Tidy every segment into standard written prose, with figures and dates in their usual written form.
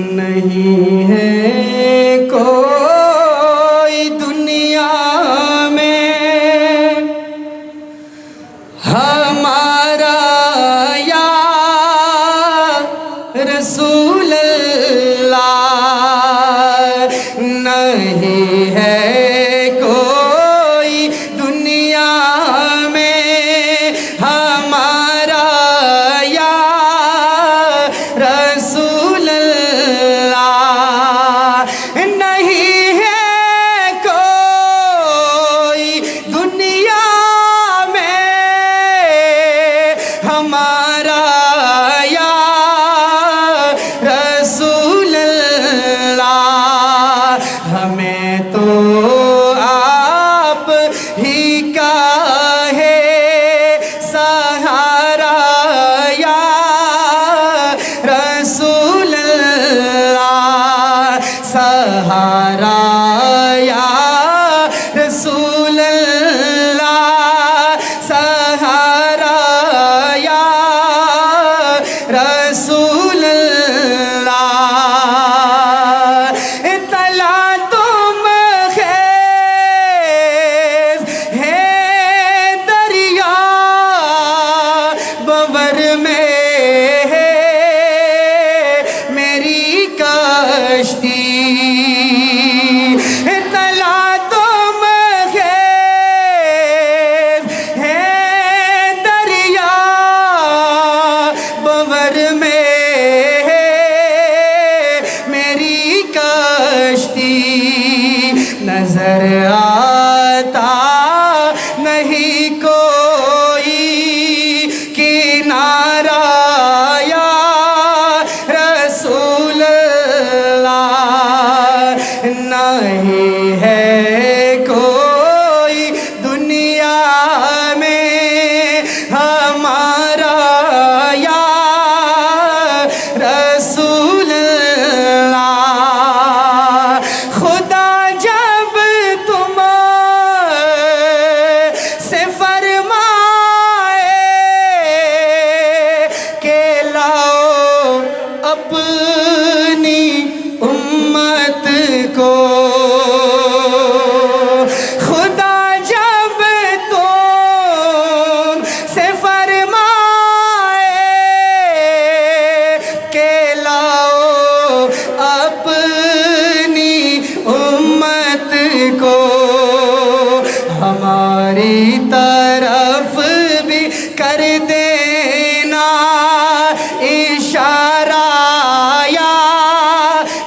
نہیں ہے کوئی دنیا میں ہمارا یا رسول اللہ، نہیں ہے کوئی دنیا میں ہمارا یا رسول اللہ، نہیں ہے کوئی دنیا میں ہمارا یا رسول اللہ، ہمیں تو آپ ہی کا ہے سہارا یا رسول اللہ، سہارا یا رسول اللہ، سہارا یا رسول اللہ، اطلاع تم خیز ہے دریا بور میں ہے میری کشتی، اطلاع تم خیز ہے دریا بور میں ہے میری کشتی، نظر آتا نہیں کوئی کنارہ یا رسول اللہ، نہیں ہے کوئی دنیا میں ہمارا یا رسول اللہ، خدا جب تم سے فرمائے کہ لاؤ اپنی امت کو، خدا جب تم سے فرمائے کہ لاؤ اپنی امت کو، ہماری طرف بھی کر دینا اشارہ یا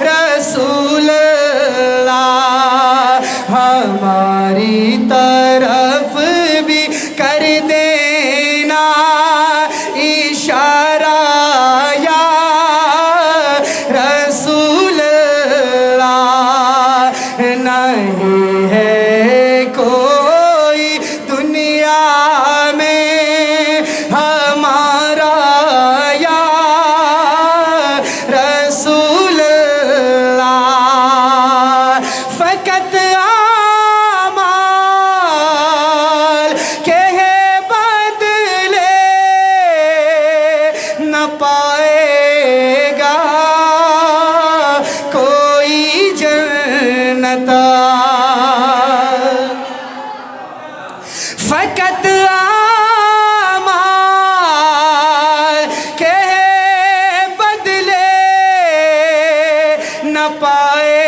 رسول اللہ، ہماری طرف بھی کر دینا اشارہ یا رسول اللہ، نہیں ہے کوئی دنیا میں ہمارا یا رسول اللہ، فقط اعمال کے بدلے نہ پائے گا کوئی جنت، فقط اعمال کے بدلے نہ پائے